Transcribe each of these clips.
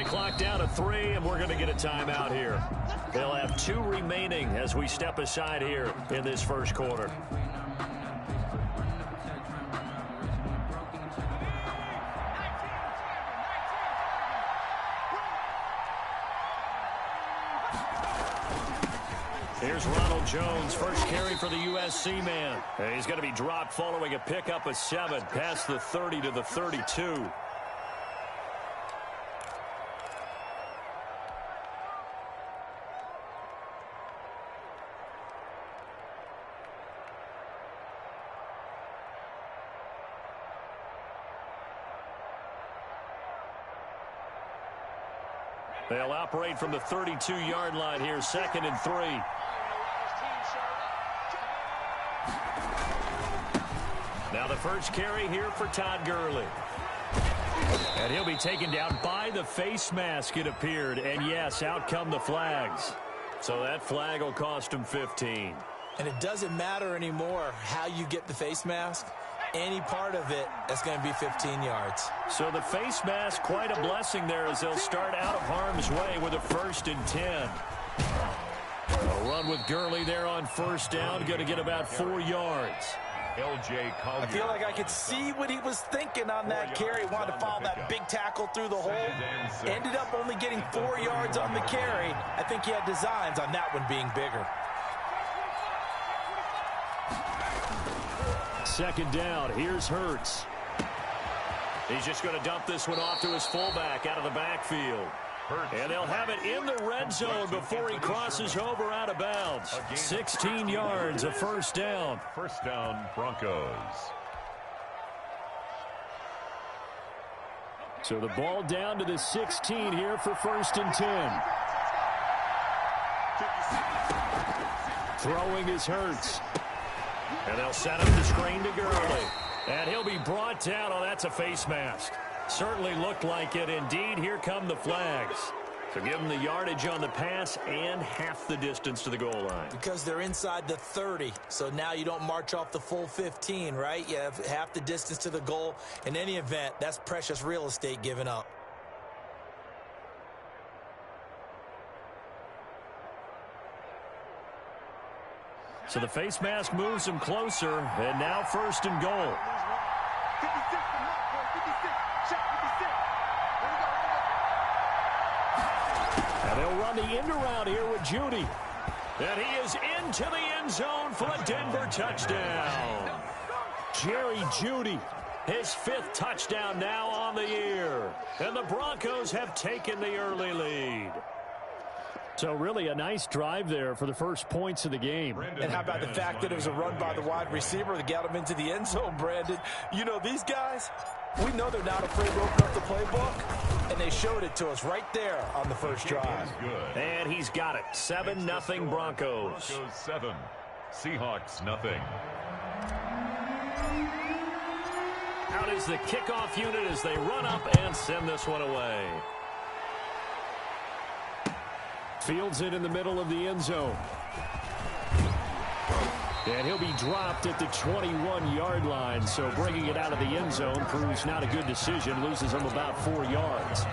Play clock down to 3, and we're going to get a timeout here. They'll have 2 remaining as we step aside here in this first quarter. Here's Ronald Jones, first carry for the USC man. And he's going to be dropped following a pickup of 7 past the 30 to the 32. They'll operate from the 32-yard line here, 2nd and 3. Now the first carry here for Todd Gurley. And he'll be taken down by the face mask, it appeared. And yes, out come the flags. So that flag will cost him 15. And it doesn't matter anymore how you get the face mask. Any part of it, that's going to be 15 yards. So the face mask, quite a blessing there as they'll start out of harm's way with a 1st and 10. A run with Gurley there on 1st down, going to get about 4 yards. I feel like I could see what he was thinking on that carry. Wanted to follow that big tackle through the hole. Ended up only getting 4 yards on the carry. I think he had designs on that one being bigger. 2nd down. Here's Hurts. He's just going to dump this one off to his fullback out of the backfield. And they'll have it in the red zone before he crosses over out of bounds. 16 yards, a 1st down. 1st down, Broncos. So the ball down to the 16 here for 1st and 10. Throwing is Hurts. And they'll set up the screen to Gurley. And he'll be brought down. Oh, that's a face mask. Certainly looked like it. Indeed, here come the flags. So give them the yardage on the pass and half the distance to the goal line. Because they're inside the 30. So now you don't march off the full 15, right? You have half the distance to the goal. In any event, that's precious real estate given up. So the face mask moves him closer, and now 1st and goal. And they'll run the end around here with Jeudy. And he is into the end zone for a Denver touchdown. Jerry Jeudy, his 5th touchdown now on the year. And the Broncos have taken the early lead. So really a nice drive there for the first points of the game. And how about the fact that it was a run by the wide receiver that got him into the end zone, Brandon? You know, these guys, we know they're not afraid to open up the playbook, and they showed it to us right there on the first drive. And he's got it. 7-0 Broncos. Broncos 7, Seahawks nothing. Out is the kickoff unit as they run up and send this one away. Fields it in the middle of the end zone. And he'll be dropped at the 21-yard line. So bringing it out of the end zone proves not a good decision. Loses him about 4 yards.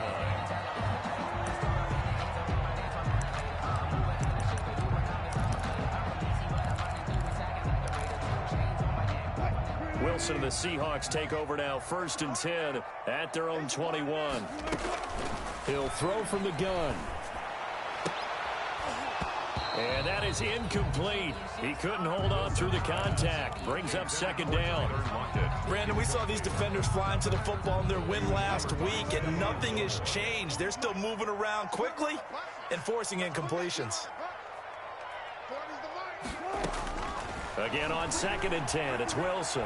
Wilson and the Seahawks take over now. 1st and 10 at their own 21. He'll throw from the gun. And that is incomplete. He couldn't hold on through the contact. Brings up 2nd down. Brandon, we saw these defenders flying to the football in their win last week, and nothing has changed. They're still moving around quickly and forcing incompletions. Again on 2nd and 10, it's Wilson.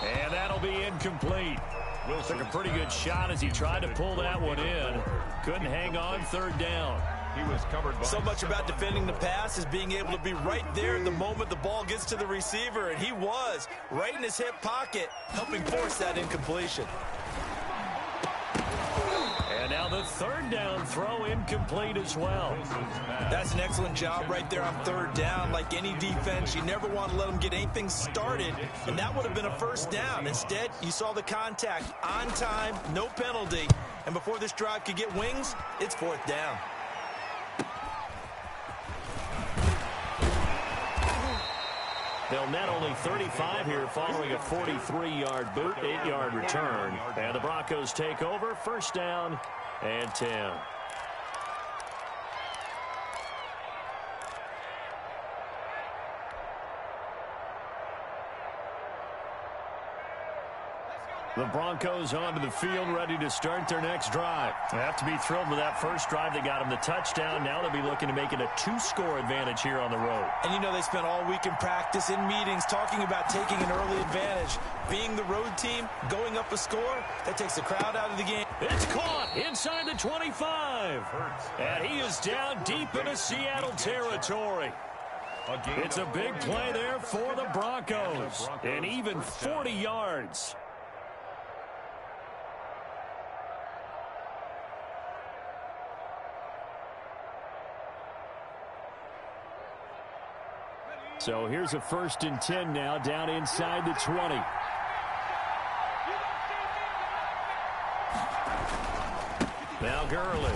And that'll be incomplete. Wilson took a pretty good shot as he tried to pull that one in. Couldn't hang on 3rd down. He was covered by so much about defending the pass is being able to be right there at the moment the ball gets to the receiver, and he was right in his hip pocket, helping force that incompletion. And now the third down throw incomplete as well. That's an excellent job right there on third down. Like any defense, you never want to let them get anything started, and that would have been a first down. Instead, you saw the contact on time, no penalty, and before this drive could get wings, it's fourth down. They'll net only 35 here following a 43-yard boot, 8-yard return. And the Broncos take over, first down and 10. The Broncos onto the field, ready to start their next drive. They have to be thrilled with that first drive. They got them the touchdown. Now they'll be looking to make it a 2-score advantage here on the road. And you know they spent all week in practice, in meetings, talking about taking an early advantage. Being the road team, going up a score, that takes the crowd out of the game. It's caught inside the 25. And he is down deep into Seattle territory. It's a big play there for the Broncos. And even 40 yards. So here's a 1st and 10 now, down inside the 20. Now Gurley.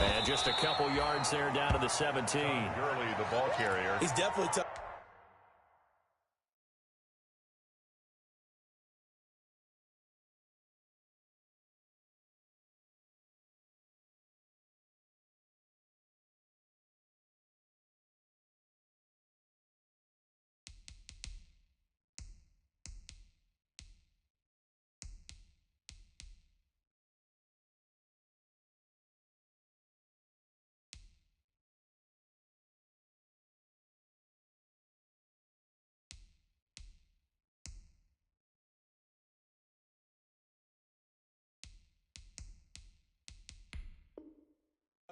And just a couple yards there down to the 17. Gurley, the ball carrier. He's definitely tough.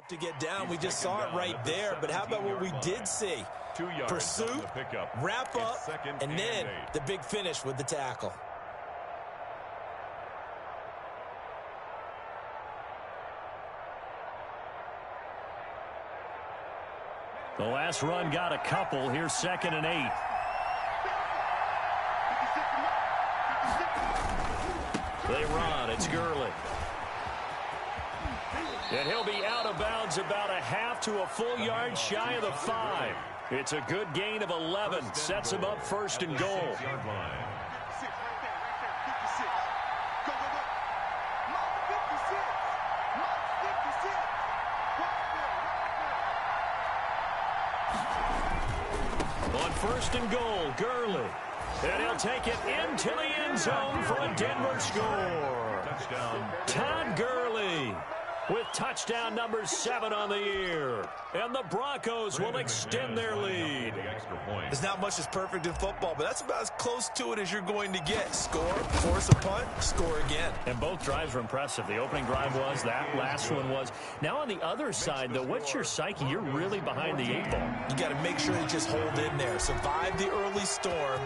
To get down, we just saw it right there, but how about what we did see? Pursuit, wrap up, and then the big finish with the tackle. The last run got a couple. Here's 2nd and 8. They run. It's Gurley. And he'll be out of bounds about a half to a full yard shy of the 5. It's a good gain of 11. Sets him up 1st and goal. On 1st and goal, Gurley. And he'll take it into the end zone for a Denver score. Todd Gurley with touchdown number 7 on the year. And the Broncos will extend their lead. There's not much that's perfect in football, but that's about as close to it as you're going to get. Score, force a punt, score again. And both drives were impressive. The opening drive was, that last one was. Now on the other side, though, what's your psyche? You're really behind the 8 ball. You got to make sure you just hold in there. Survive the early storm,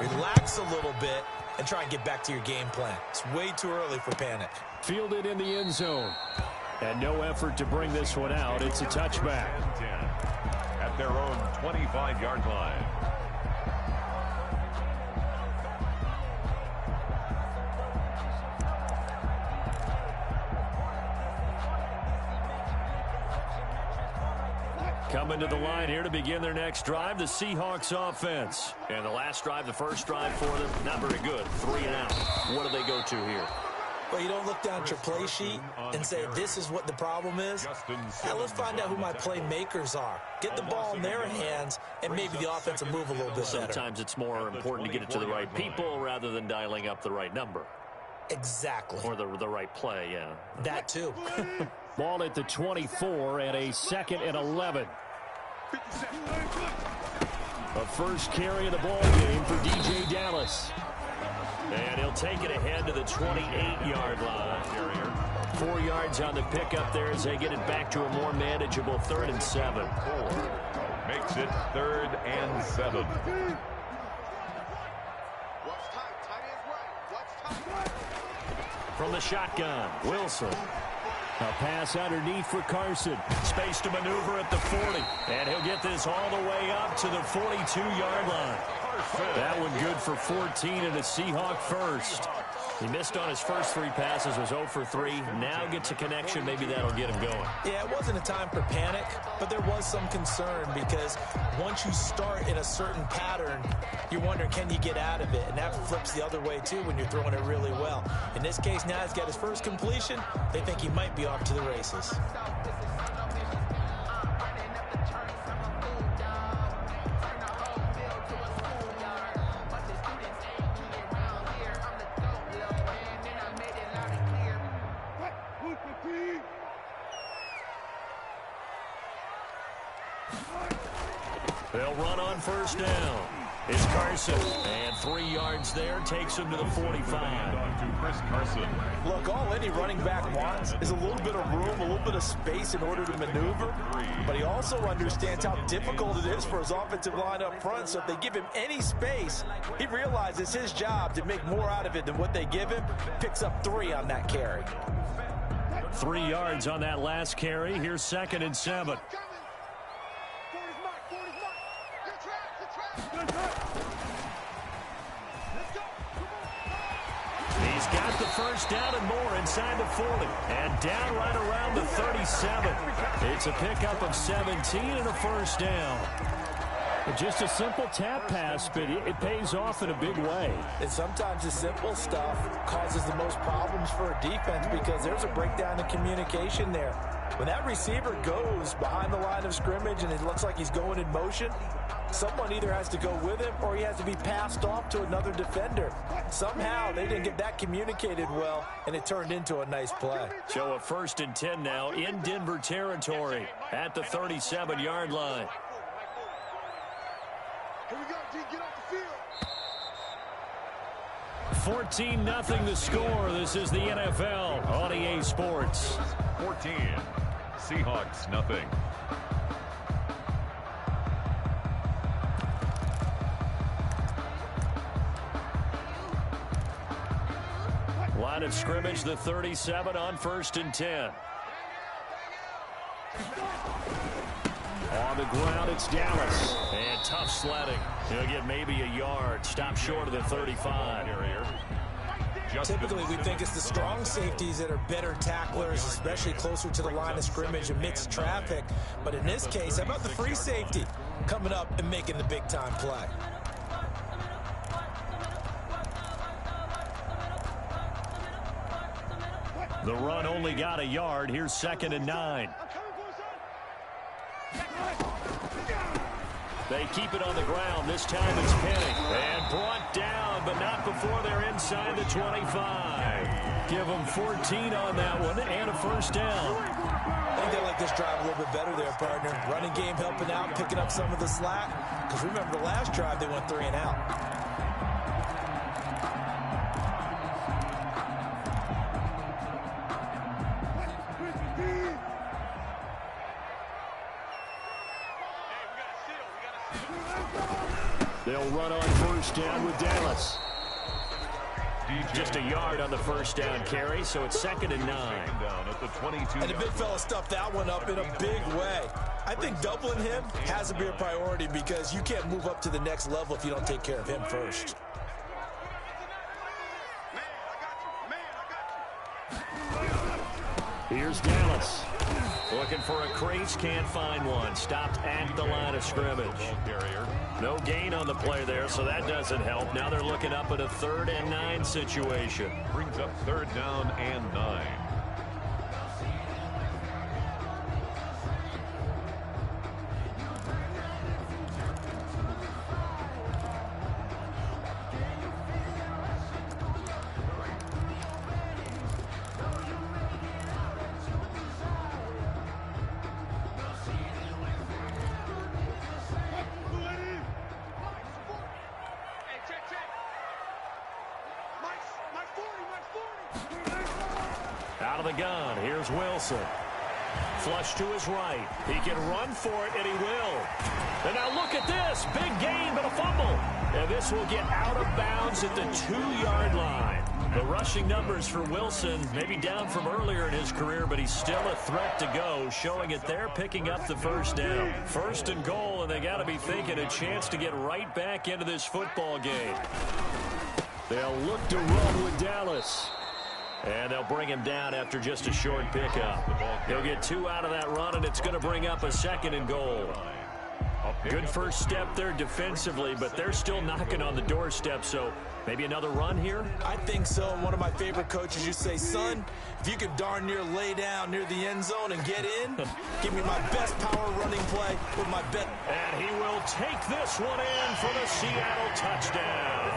relax a little bit, and try and get back to your game plan. It's way too early for panic. Fielded in the end zone. And no effort to bring this one out. It's a touchback. At their own 25-yard line. Coming to the line here to begin their next drive, the Seahawks offense. And the last drive, the first drive for them, not very good. 3 and out. What do they go to here? Well, you don't look down at your play sheet and say, this is what the problem is. Now let's find out who my playmakers are. Get the ball in their hands, and maybe the offense will move a little bit better. Sometimes it's more important to get it to the right people rather than dialing up the right number. Exactly. Or the right play, yeah. That too. Ball at the 24 and a 2nd and 11. The first carry of the ball game for DJ Dallas. And he'll take it ahead to the 28-yard line. 4 yards on the pickup there as they get it back to a more manageable 3rd and 7. Makes it 3rd and 7. from the shotgun. Wilson. A pass underneath for Carson. Space to maneuver at the 40. And he'll get this all the way up to the 42-yard line. That one good for 14 and a Seahawk first. He missed on his first 3 passes, was 0 for 3. Now gets a connection. Maybe that'll get him going. Yeah, it wasn't a time for panic, but there was some concern because once you start in a certain pattern, you're wondering, can you get out of it? And that flips the other way, too, when you're throwing it really well. In this case, now he's got his first completion. They think he might be off to the races. They'll run on first down. It's Carson. And 3 yards there takes him to the 45. On to Chris Carson. Look, all any running back wants is a little bit of room, a little bit of space in order to maneuver. But he also understands how difficult it is for his offensive line up front. So if they give him any space, he realizes his job to make more out of it than what they give him. Picks up 3 on that carry. 3 yards on that last carry. Here's 2nd and 7. He's got the first down and more inside the 40. And down right around the 37. It's a pickup of 17 and a first down. Just a simple tap pass, but it pays off in a big way. And sometimes the simple stuff causes the most problems for a defense because there's a breakdown in communication there. When that receiver goes behind the line of scrimmage and it looks like he's going in motion, someone either has to go with him or he has to be passed off to another defender. Somehow they didn't get that communicated well, and it turned into a nice play. So a 1st and 10 now in Denver territory at the 37-yard line. Here we go, D, get off the field. 14-0 the score. This is the NFL on EA Sports. 14. Seahawks, nothing. Line of scrimmage, the 37 on 1st and 10. On the ground, it's Dallas. And tough sledding. He'll get maybe a yard. Stop short of the 35. Typically, we think it's the strong safeties that are better tacklers, especially closer to the line of scrimmage amidst traffic. But in this case, how about the free safety coming up and making the big-time play? The run only got a yard. Here's 2nd and 9. They keep it on the ground. This time it's Penny. And brought down, but not before they're inside the 25. Give them 14 on that one and a first down. I think they like this drive a little bit better there, partner. Running game helping out, picking up some of the slack. Because remember, the last drive they went 3 and out. They'll run on first down with Dallas. Just a yard on the first down carry, so it's 2nd and 9. Down at the 22. And the big fella stuffed that one up in a big way. I think doubling him has to be a priority because you can't move up to the next level if you don't take care of him first. Here's Dallas. Looking for a crease, can't find one. Stopped at the line of scrimmage. No gain on the play there, so that doesn't help. Now they're looking up at a 3rd and 9 situation. Brings up 3rd down and 9. Out of the gun, here's Wilson. Flush to his right. He can run for it, and he will. And now look at this. Big gain, but a fumble. And this will get out of bounds at the 2-yard line. The rushing numbers for Wilson, maybe down from earlier in his career, but he's still a threat to go, showing it there, picking up the first down. First and goal, and they got to be thinking a chance to get right back into this football game. They'll look to run with Dallas. And they'll bring him down after just a short pickup. He'll get 2 out of that run, and it's going to bring up a second and goal. Good first step there defensively, but they're still knocking on the doorstep, so maybe another run here? I think so. One of my favorite coaches used to say, son, if you could darn near lay down near the end zone and get in, give me my best power running play with my bet. And he will take this one in for the Seattle touchdown.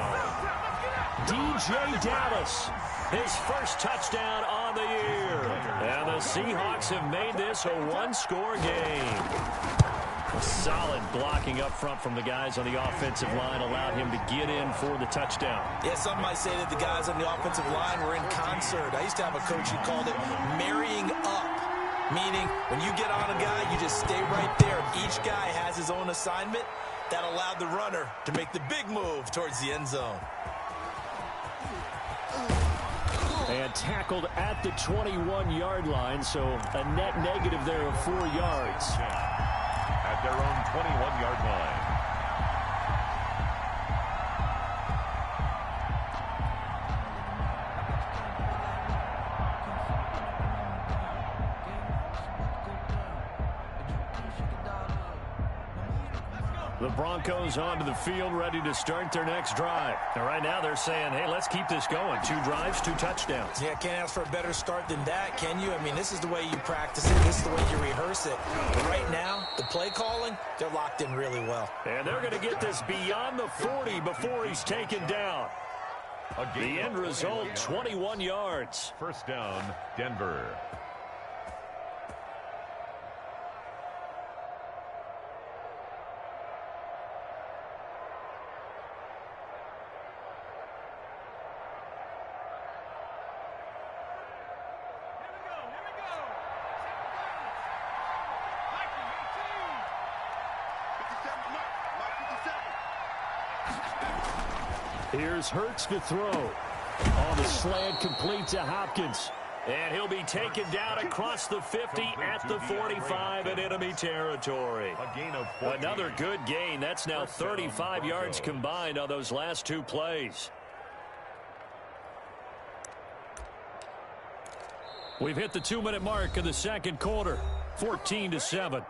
DJ Dallas, his first touchdown on the year. And the Seahawks have made this a one-score game. Solid blocking up front from the guys on the offensive line allowed him to get in for the touchdown. Yeah, some might say that the guys on the offensive line were in concert. I used to have a coach who called it marrying up, meaning when you get on a guy, you just stay right there. Each guy has his own assignment. That allowed the runner to make the big move towards the end zone. And tackled at the 21-yard line, so a net negative there of 4 yards. At their own 21-yard line. The Broncos onto the field, ready to start their next drive. And right now they're saying, hey, let's keep this going. 2 drives, 2 touchdowns. Yeah, can't ask for a better start than that, can you? I mean, this is the way you practice it. This is the way you rehearse it. But right now, the play calling, they're locked in really well. And they're going to get this beyond the 40 before he's taken down. The end result, 21 yards. First down, Denver. Here's Hurts to throw. On the slant, complete to Hopkins. And he'll be taken down across the 50 at the 45 in enemy territory. A gain of 14. Another good gain. That's now 35 yards combined on those last 2 plays. We've hit the 2-minute mark of the second quarter. 14-7.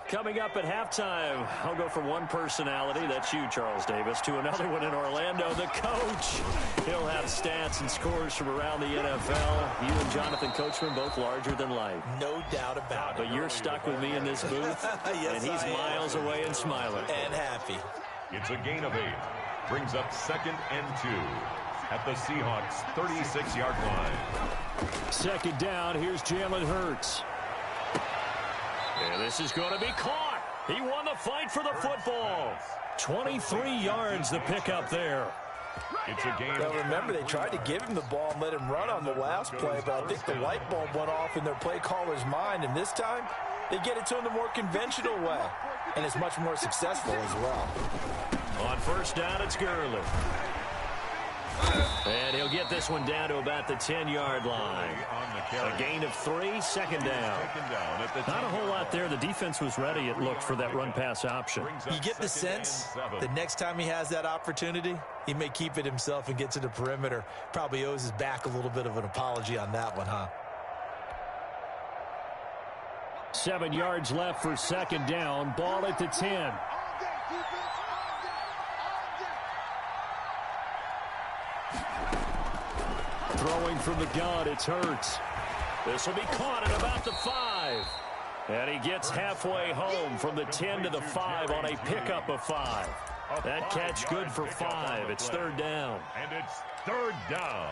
Coming up at halftime, I'll go from one personality, that's you, Charles Davis, to another one in Orlando, the coach. He'll have stats and scores from around the NFL. You and Jonathan Coachman, both larger than life. No doubt about it. But you're stuck with me in this booth, yes, and he's miles away and smiling. And happy. It's a gain of 8. Brings up 2nd and 2 at the Seahawks' 36-yard line. Second down, here's Jalen Hurts. And this is going to be caught. He won the fight for the football. 23 yards the pickup there. It's a game. Now remember, they tried to give him the ball and let him run on the last play, but I think the light bulb went off in their play caller's mind, and this time they get it to him the more conventional way, and it's much more successful as well. On first down, it's Gurley. And he'll get this one down to about the 10-yard line. A gain of 3, second down. Not a whole lot there. The defense was ready, it looked, for that run-pass option. You get the sense the next time he has that opportunity, he may keep it himself and get to the perimeter. Probably owes his back a little bit of an apology on that one, huh? 7 yards left for second down. Ball at the 10. Throwing from the gun, it's Hurts. This will be caught at about the 5. And he gets halfway home from the 10 to the 5 on a pickup of 5. That catch good for 5. It's third down. And it's third down.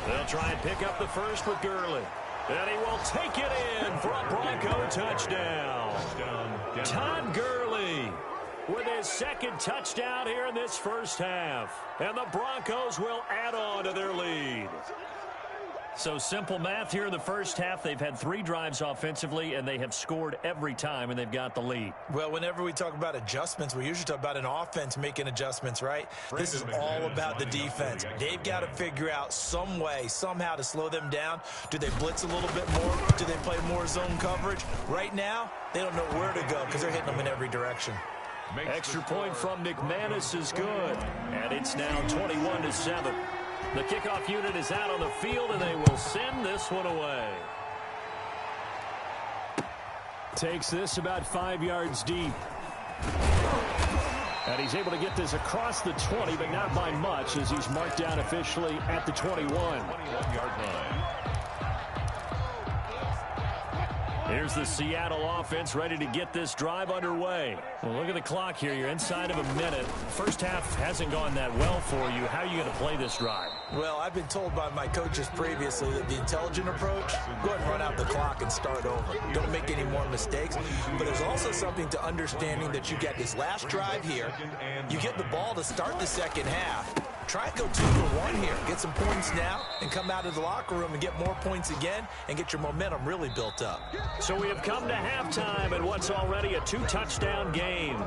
They'll They'll try and pick up the first with Gurley. And he will take it in for a Bronco touchdown. Todd Gurley with his second touchdown here in this first half. And the Broncos will add on to their lead. So simple math here in the first half. They've had 3 drives offensively, and they have scored every time, and they've got the lead. Well, whenever we talk about adjustments, we usually talk about an offense making adjustments, right? This is all about the defense. They've got to figure out some way, somehow to slow them down. Do they blitz a little bit more? Do they play more zone coverage? Right now, they don't know where to go because they're hitting them in every direction. Extra point from McManus is good, and it's now 21-7. The kickoff unit is out on the field, and they will send this one away. Takes this about 5 yards deep. And he's able to get this across the 20, but not by much, as he's marked down officially at the 21. 21-yard line. Here's the Seattle offense ready to get this drive underway. Well, look at the clock here. You're inside of a minute. First half hasn't gone that well for you. How are you going to play this drive? Well, I've been told by my coaches previously that the intelligent approach, go ahead and run out the clock and start over. Don't make any more mistakes. But there's also something to understanding that you get this last drive here. You get the ball to start the second half. Try and go 2-for-1 here. Get some points now and come out of the locker room and get more points again and get your momentum really built up. So we have come to halftime in what's already a 2-touchdown game.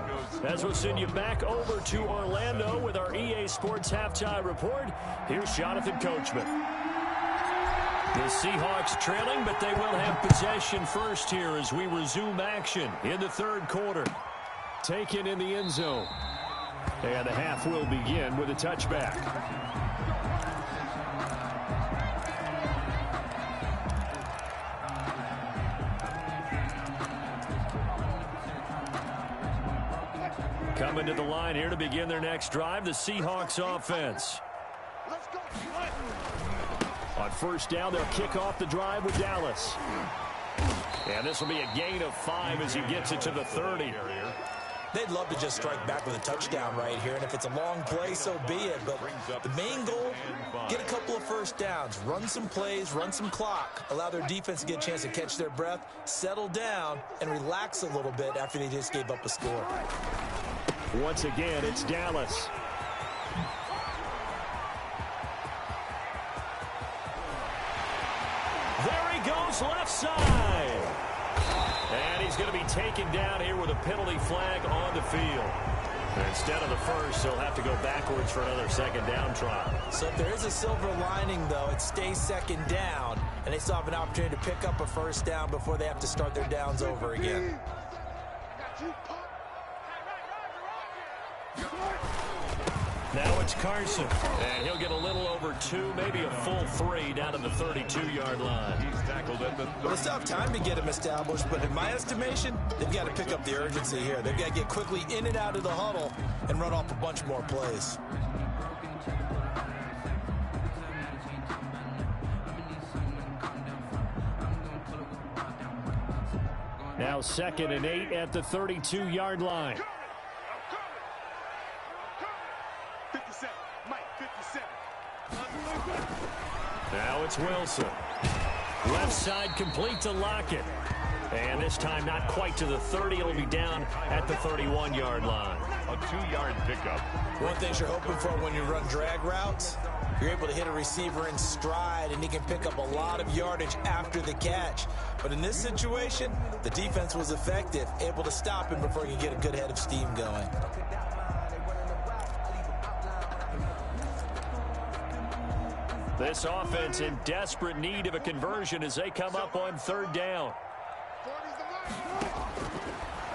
As we'll send you back over to Orlando with our EA Sports Halftime Report, here's Jonathan Coachman. The Seahawks trailing, but they will have possession first here as we resume action in the third quarter. Taken in the end zone. And the half will begin with a touchback. Coming to the line here to begin their next drive, the Seahawks offense. On first down, they'll kick off the drive with Dallas. And this will be a gain of 5 as he gets it to the 30. They'd love to just strike back with a touchdown right here, and if it's a long play, so be it. But the main goal, get a couple of first downs, run some plays, run some clock, allow their defense to get a chance to catch their breath, settle down, and relax a little bit after they just gave up a score. Once again, it's Dallas. There he goes, left side. And he's going to be taken down here with a penalty flag on the field. Instead of the first, he'll have to go backwards for another second down try. So if there is a silver lining, though, it stays second down, and they still have an opportunity to pick up a first down before they have to start their downs over again. Now it's Carson, and he'll get a little over 2, maybe a full 3 down to the 32-yard line. He's tackled at the 30. Well, they still have time to get him established, but in my estimation, they've got to pick up the urgency here. They've got to get quickly in and out of the huddle and run off a bunch more plays. Now 2nd and 8 at the 32-yard line. 57, Mike, 57. Now it's Wilson. Left side complete to Lockett. And this time not quite to the 30. It'll be down at the 31-yard line. A 2-yard pickup. One thing you're hoping for when you run drag routes, you're able to hit a receiver in stride, and he can pick up a lot of yardage after the catch. But in this situation, the defense was effective, able to stop him before he could get a good head of steam going. This offense in desperate need of a conversion as they come up on 3rd down.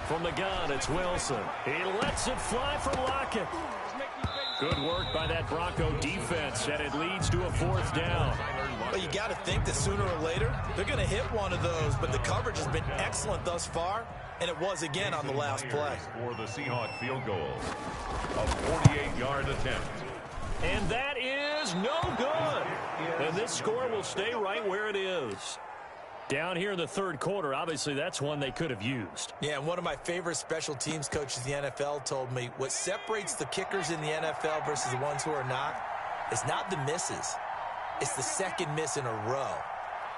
From the gun, it's Wilson. He lets it fly for Lockett. Good work by that Bronco defense, and it leads to a 4th down. Well, you got to think that sooner or later, they're going to hit one of those, but the coverage has been excellent thus far, and it was again on the last play. For the Seahawks field goal. A 48-yard attempt. And that is no good. And this score will stay right where it is. Down here in the 3rd quarter, obviously that's one they could have used. Yeah, and one of my favorite special teams coaches in the NFL told me what separates the kickers in the NFL versus the ones who are not is not the misses. It's the second miss in a row.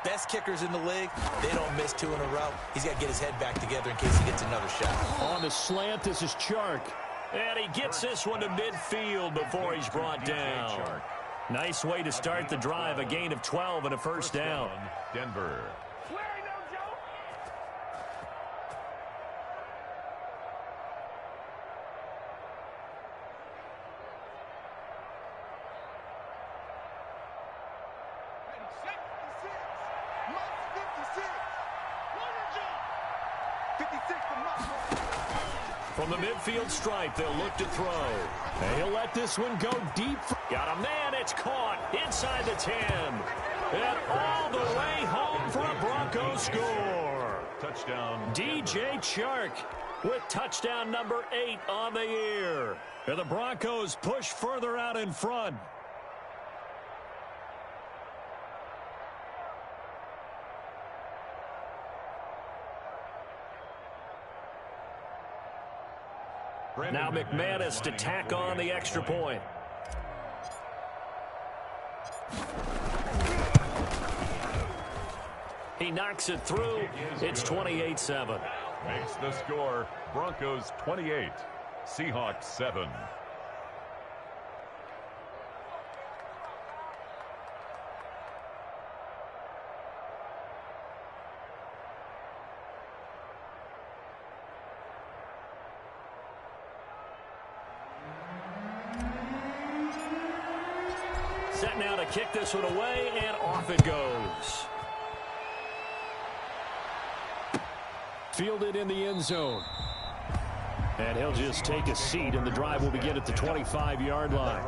Best kickers in the league, they don't miss 2 in a row. He's got to get his head back together in case he gets another shot. On the slant, this is Chark. And he gets this one to midfield before he's brought down. Nice way to start the drive, a gain of 12 and a first down. Denver. From the midfield stripe, they'll look to throw. And he'll let this one go deep. Got a man, it's caught inside the 10. And all the way home for a Broncos score. Touchdown. DJ Chark with touchdown number 8 on the year. And the Broncos push further out in front. Now McManus to tack on the extra point. He knocks it through. It's 28-7. Makes the score Broncos 28, Seahawks 7. Set now to kick this one away, and off it goes. Fielded in the end zone. And he'll just take a seat, and the drive will begin at the 25-yard line.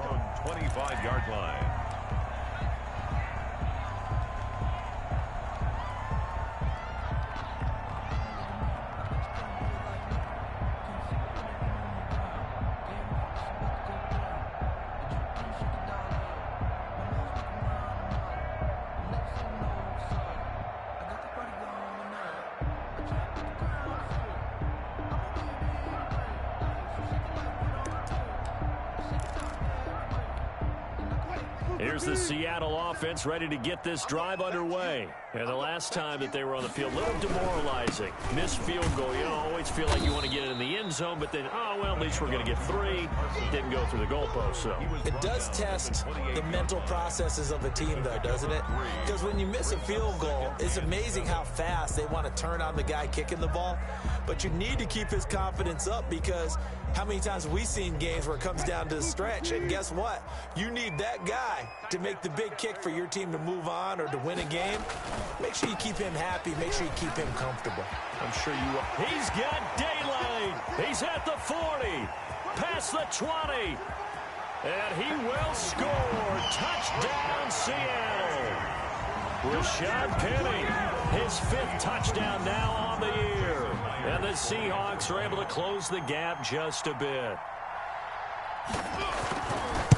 25-yard line. Here's the Seattle offense ready to get this drive underway. And the last time that they were on the field, a little demoralizing. Missed field goal. You always feel like you want to get it in the end zone, but then, oh, well, at least we're going to get 3. Didn't go through the goalpost, so. It does test the mental processes of a team, though, doesn't it? Because when you miss a field goal, it's amazing how fast they want to turn on the guy kicking the ball. But you need to keep his confidence up, because how many times have we seen games where it comes down to the stretch? And guess what? You need that guy to make the big kick for your team to move on or to win a game. Make sure you keep him happy. Make sure you keep him comfortable. I'm sure you will. He's got daylight. He's at the 40. Past the 20. And he will score. Touchdown, Seattle. Rashad Penny, his 5th touchdown now on the year. And the Seahawks are able to close the gap just a bit.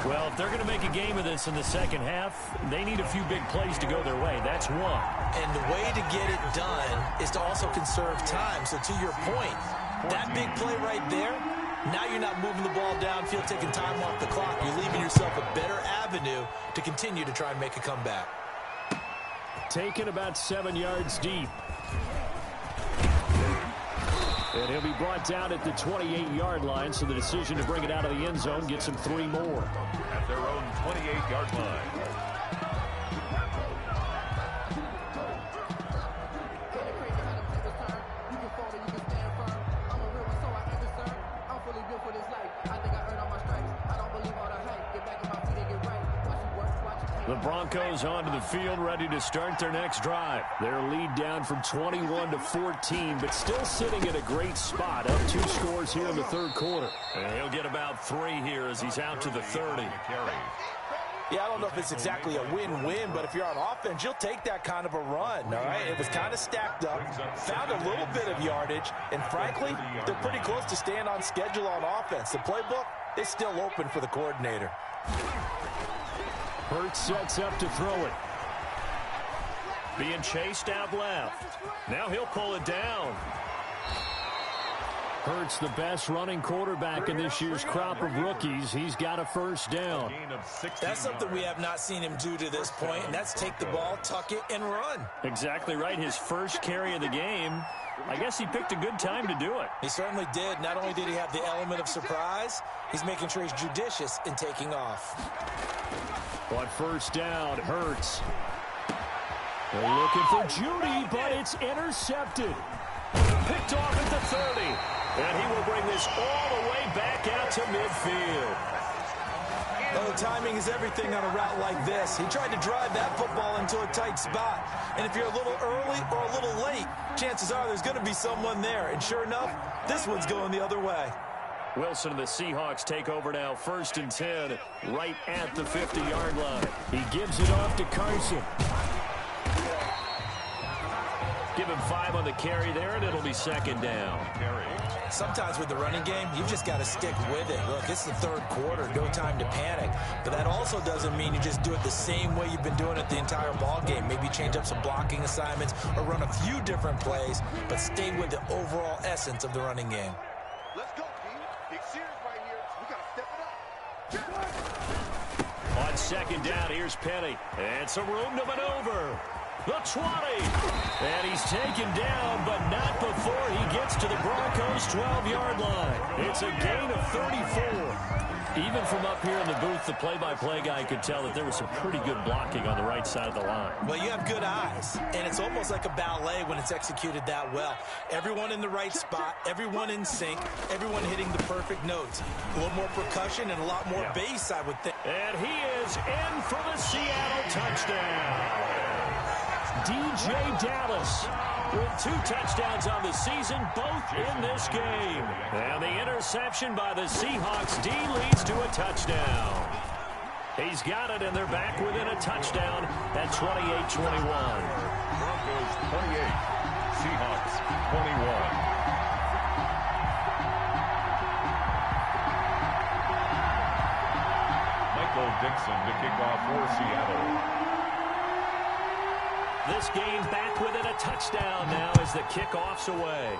Well, if they're going to make a game of this in the second half, they need a few big plays to go their way. That's one. And the way to get it done is to also conserve time. So to your point, that big play right there, now you're not moving the ball downfield, taking time off the clock. You're leaving yourself a better avenue to continue to try and make a comeback. Taken about 7 yards deep. And he'll be brought down at the 28-yard line, so the decision to bring it out of the end zone gets him 3 more. At their own 28-yard line. The Broncos onto the field, ready to start their next drive. Their lead down from 21 to 14, but still sitting at a great spot. Up 2 scores here in the third quarter. And he'll get about 3 here as he's out to the 30. Yeah, I don't know if it's exactly a win-win, but if you're on offense, you'll take that kind of a run, all right? It was kind of stacked up, found a little bit of yardage, and frankly, they're pretty close to staying on schedule on offense. The playbook is still open for the coordinator. Hurts sets up to throw it. Being chased out left. Now he'll pull it down. Hurts, the best running quarterback in this year's crop of rookies. He's got a first down. That's something we have not seen him do to this point, and that's take the ball, tuck it, and run. Exactly right. His first carry of the game. I guess he picked a good time to do it. He certainly did. Not only did he have the element of surprise, he's making sure he's judicious in taking off. On first down, Hurts. They're looking for Jeudy, but it's intercepted. Picked off at the 30. And he will bring this all the way back out to midfield. Oh, timing is everything on a route like this. He tried to drive that football into a tight spot. And if you're a little early or a little late, chances are there's going to be someone there. And sure enough, this one's going the other way. Wilson and the Seahawks take over now, 1st and 10, right at the 50-yard line. He gives it off to Carson. Give him 5 on the carry there, and it'll be 2nd down. Sometimes with the running game, you've just got to stick with it. Look, it's the 3rd quarter, no time to panic. But that also doesn't mean you just do it the same way you've been doing it the entire ball game. Maybe change up some blocking assignments or run a few different plays, but stay with the overall essence of the running game. Let's go, team. Big series right here. We got to step it up. On 2nd down, here's Penny. And some room to maneuver. The 20. And he's taken down, but not before he gets to the Broncos' 12-yard line. It's a gain of 34. Even from up here in the booth, the play-by-play guy could tell that there was some pretty good blocking on the right side of the line. Well, you have good eyes, and it's almost like a ballet when it's executed that well. Everyone in the right spot, everyone in sync, everyone hitting the perfect notes. A little more percussion and a lot more bass, I would think. And he is in for the Seattle touchdown. DJ Dallas with 2 touchdowns on the season, both in this game. And the interception by the Seahawks. D leads to a touchdown. He's got it, and they're back within a touchdown at 28-21. Broncos 28, Seahawks 21. Michael Dixon to kick off for Seattle. This game back within a touchdown now as the kickoff's away.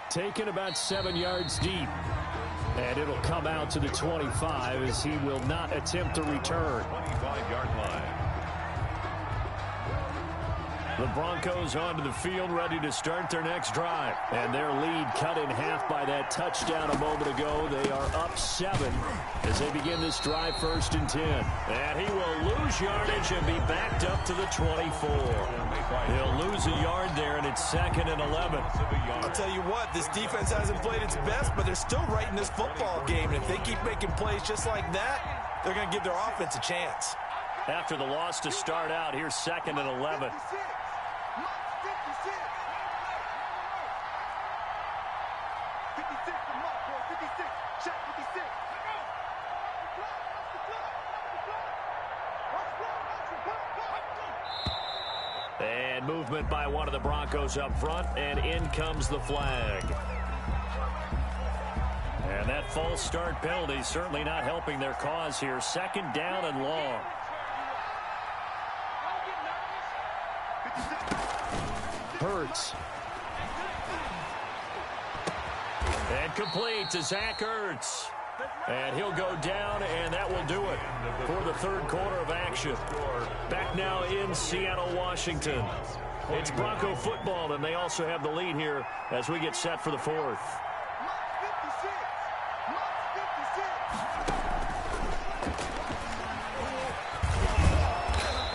Taken about 7 yards deep. And it'll come out to the 25 as he will not attempt to return. 25-yard line. The Broncos onto the field, ready to start their next drive. And their lead cut in half by that touchdown a moment ago. They are up 7 as they begin this drive, 1st and 10. And he will lose yardage and be backed up to the 24. He'll lose a yard there, and it's 2nd and 11. I'll tell you what, this defense hasn't played its best, but they're still right in this football game. And if they keep making plays just like that, they're going to give their offense a chance. After the loss to start out, here's 2nd and 11. And movement by one of the Broncos up front, and in comes the flag. And that false start penalty certainly not helping their cause here. 2nd down and long. Hurts. And complete to Zach Ertz. And he'll go down, and that will do it for the 3rd quarter of action. Back now in Seattle, Washington. It's Bronco football, and they also have the lead here as we get set for the 4th.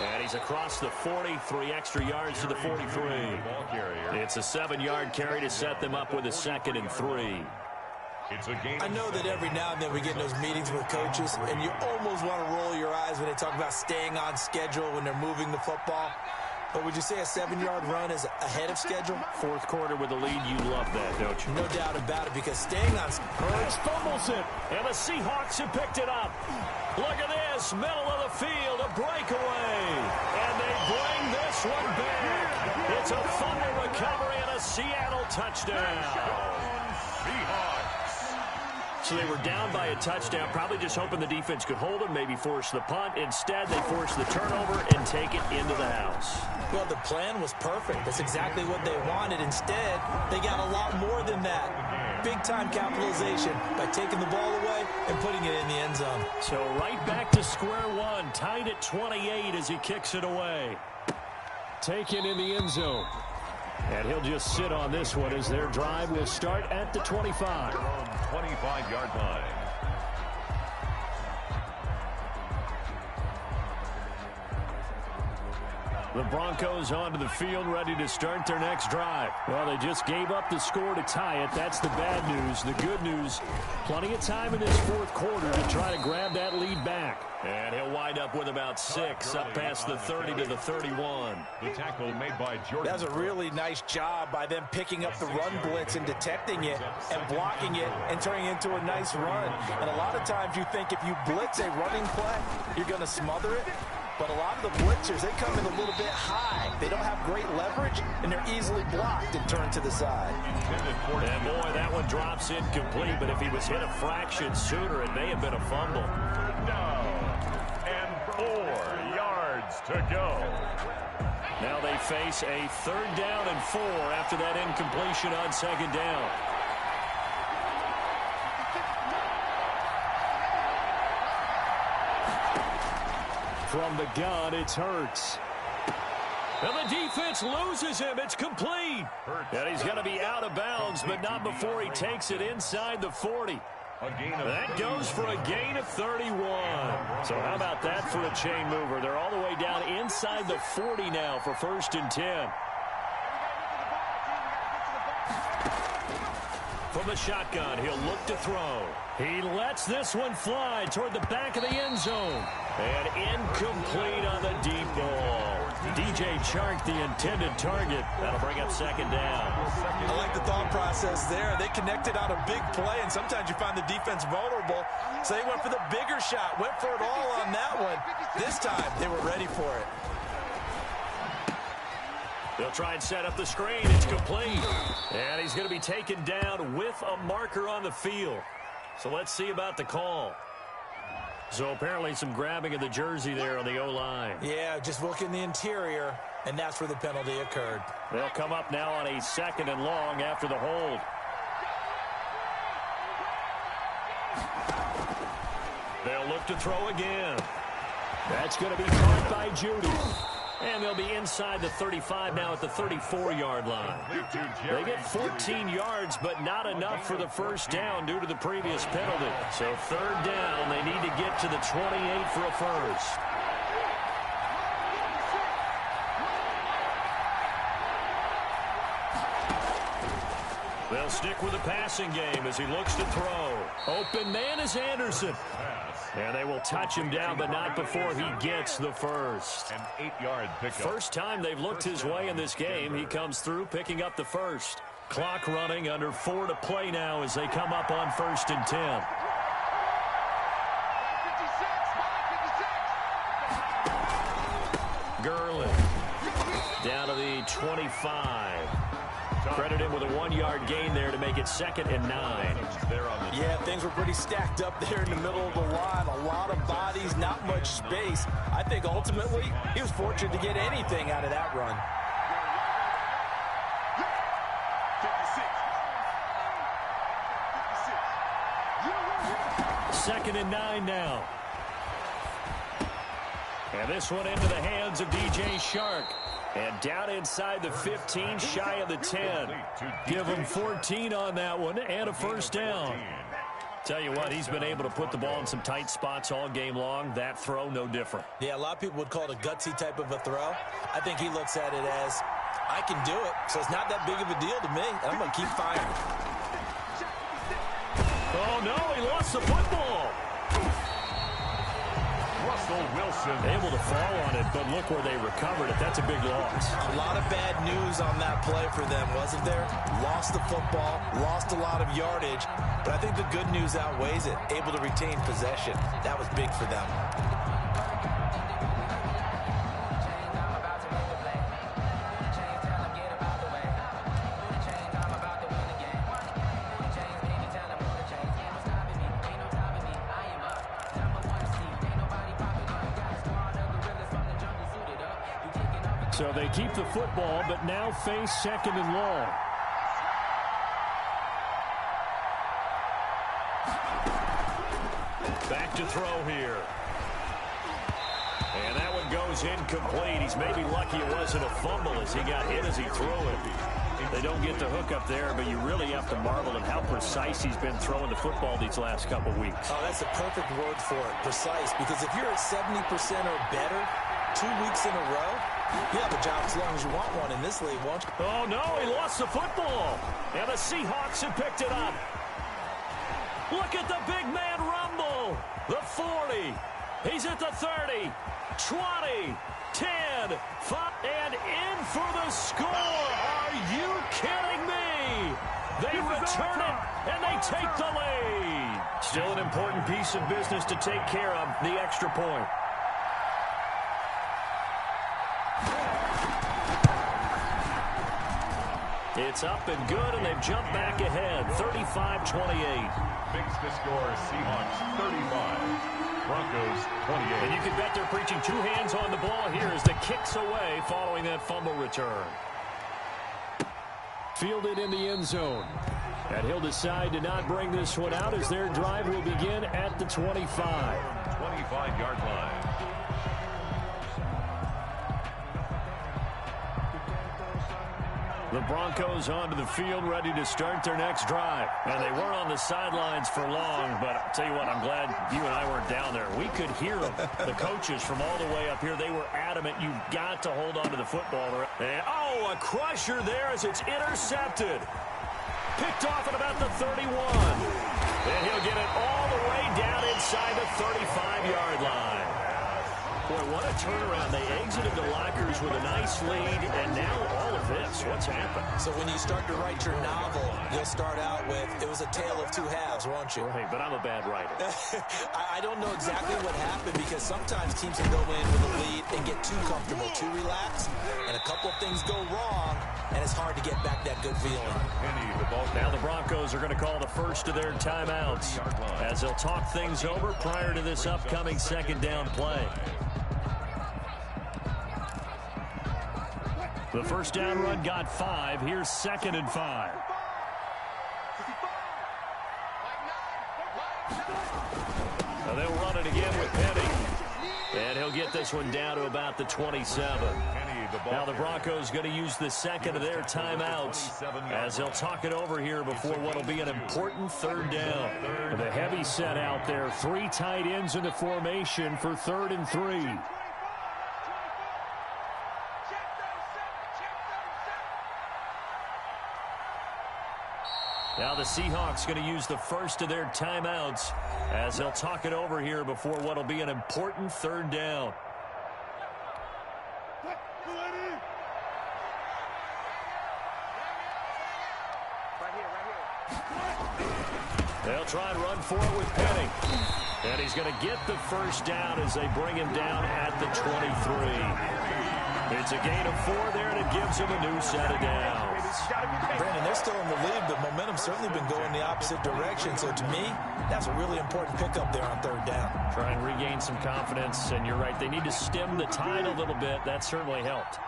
And he's across the 40, 3 extra yards to the 43. It's a 7-yard carry to set them up with a 2nd and 3. I know that every now and then we get in those meetings with coaches, and you almost want to roll your eyes when they talk about staying on schedule when they're moving the football. But would you say a 7-yard run is ahead of schedule? 4th quarter with the lead, you love that, don't you? No doubt about it, because staying on Hurts fumbles it, and the Seahawks have picked it up. Look at this, middle of the field, a breakaway. And they bring this one back. It's a fumble recovery and a Seattle touchdown. Seahawks. So they were down by a touchdown, probably just hoping the defense could hold them, maybe force the punt. Instead, they forced the turnover and take it into the house. Well, the plan was perfect. That's exactly what they wanted. Instead, they got a lot more than that. Big-time capitalization by taking the ball away and putting it in the end zone. So right back to square one, tied at 28 as he kicks it away. Taken in the end zone. And he'll just sit on this one as their drive will start at the 25. 25-yard line. The Broncos onto the field, ready to start their next drive. Well, they just gave up the score to tie it. That's the bad news. The good news, plenty of time in this fourth quarter to try to grab that lead back. And he'll wind up with about 6, up past the 30 to the 31. The tackle made by Jordan. That's a really nice job by them picking up the run blitz and detecting it and blocking it and turning it into a nice run. And a lot of times you think if you blitz a running play, you're going to smother it. But a lot of the blitzers, they come in a little bit high. They don't have great leverage, and they're easily blocked and turned to the side. And boy, that one drops incomplete. But if he was hit a fraction sooner, it may have been a fumble. And 4 yards to go. Now they face a 3rd down and 4 after that incompletion on 2nd down. From the gun, it's Hurts. And the defense loses him. It's complete. And he's going to be out of bounds, but not before he takes it inside the 40. That goes for a gain of 31. So how about that for a chain mover? They're all the way down inside the 40 now for 1st and 10. From the shotgun, he'll look to throw. He lets this one fly toward the back of the end zone. And incomplete on the deep ball. DJ Chark, the intended target. That'll bring up 2nd down. I like the thought process there. They connected on a big play, and sometimes you find the defense vulnerable. So they went for the bigger shot, went for it all on that one. This time, they were ready for it. They'll try and set up the screen. It's complete. And he's going to be taken down with a marker on the field. So let's see about the call. So apparently some grabbing of the jersey there on the O-line. Yeah, just look in the interior, and that's where the penalty occurred. They'll come up now on a 2nd and long after the hold. They'll look to throw again. That's going to be caught by Judy. And they'll be inside the 35 now at the 34-yard line. They get 14 yards, but not enough for the 1st down due to the previous penalty. So 3rd down, they need to get to the 28 for a 1st. They'll stick with the passing game as he looks to throw. Open man is Anderson. And they will touch him down, but not before he gets the 1st. An 8-yard pickup. First time they've looked his way in this game. He comes through picking up the 1st. Clock running, under 4 to play now as they come up on 1st and 10. Gurley down to the 25. Credit him with a 1-yard gain there to make it 2nd and 9. Yeah, things were pretty stacked up there in the middle of the line. A lot of bodies, not much space. I think ultimately he was fortunate to get anything out of that run. 2nd and 9 now. And this one into the hands of DJ Chark. And down inside the 15, shy of the 10. Give him 14 on that one and a 1st down. Tell you what, he's been able to put the ball in some tight spots all game long. That throw, no different. Yeah, a lot of people would call it a gutsy type of a throw. I think he looks at it as, I can do it, so it's not that big of a deal to me. I'm going to keep firing. Oh, no, he lost the football. Russell Wilson able to fall on it, but look where they recovered it. That's a big loss. A lot of bad news on that play for them, wasn't there? Lost the football, lost a lot of yardage, but I think the good news outweighs it. Able to retain possession. That was big for them. So they keep the football, but now face 2nd and long. Back to throw here. And that one goes incomplete. He's maybe lucky it wasn't a fumble as he got hit as he threw it. They don't get the hook up there, but you really have to marvel at how precise he's been throwing the football these last couple weeks. Oh, that's the perfect word for it, precise. Because if you're at 70% or better 2 weeks in a row, you have a job as long as you want one in this league, won't you? Oh, no, he lost the football. And the Seahawks have picked it up. Look at the big man rumble. The 40. He's at the 30. 20. 10. 5. And in for the score. Are you kidding me? They return it, and they take the lead. Still an important piece of business to take care of, the extra point. It's up and good, and they've jumped back ahead, 35-28. Makes the score Seahawks 35. Broncos 28. And you can bet they're preaching 2 hands on the ball here as the kick's away following that fumble return. Fielded in the end zone. And he'll decide to not bring this one out as their drive will begin at the 25. 25-yard line. The Broncos onto the field, ready to start their next drive. And they weren't on the sidelines for long, but I'll tell you what, I'm glad you and I weren't down there. We could hear them, the coaches from all the way up here. They were adamant, you've got to hold on to the football. And, oh, a crusher there as it's intercepted. Picked off at about the 31. And he'll get it all the way down inside the 35-yard line. Boy, what a turnaround. They exited the lockers with a nice lead, and now all of this. What's happened? So when you start to write your novel, you'll start out with, it was a tale of 2 halves, won't you? Hey, but I'm a bad writer. I don't know exactly what happened because sometimes teams can go in with a lead and get too comfortable, too relaxed, and a couple of things go wrong, and it's hard to get back that good feeling. Now the Broncos are going to call the first of their timeouts as they'll talk things over prior to this upcoming 2nd down play. The first down run got 5. Here's 2nd and 5. Now they'll run it again with Penny. And he'll get this one down to about the 27. Now the Broncos going to use the 2nd of their timeouts as they'll talk it over here before what will be an important 3rd down. The heavy set out there. 3 tight ends in the formation for 3rd and 3. Now the Seahawks going to use the first of their timeouts as they'll talk it over here before what will be an important 3rd down. They'll try and run for it with Penny. And he's going to get the first down as they bring him down at the 23. It's a gain of 4 there, and it gives him a new set of downs. Brandon, they're still in the lead, but momentum's certainly been going the opposite direction. So to me, that's a really important pickup there on 3rd down. Try and regain some confidence, and you're right. They need to stem the tide a little bit. That certainly helped.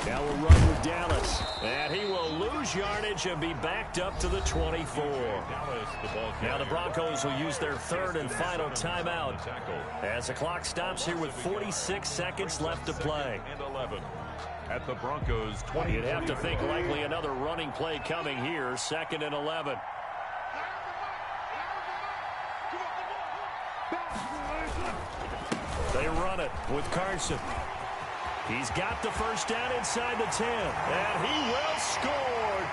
Now we'll run with Dallas. And he will lose yardage and be backed up to the 24. Now the Broncos will use their 3rd and final timeout as the clock stops here with 46 seconds left to play. At the Broncos 20. You'd have to think likely another running play coming here. 2nd and 11. They run it with Carson. He's got the first down inside the 10. And he will score.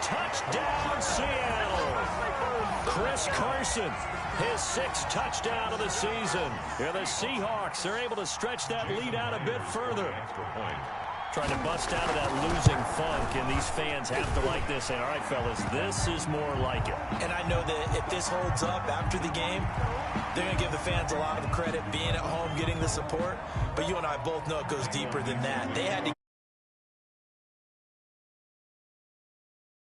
Touchdown, Seattle. Chris Carson, his 6th touchdown of the season. And the Seahawks are able to stretch that lead out a bit further. Trying to bust out of that losing funk, and these fans have to like this. And all right, fellas, this is more like it. And I know that if this holds up after the game, they're going to give the fans a lot of credit being at home, getting the support. But you and I both know it goes deeper than that. They had to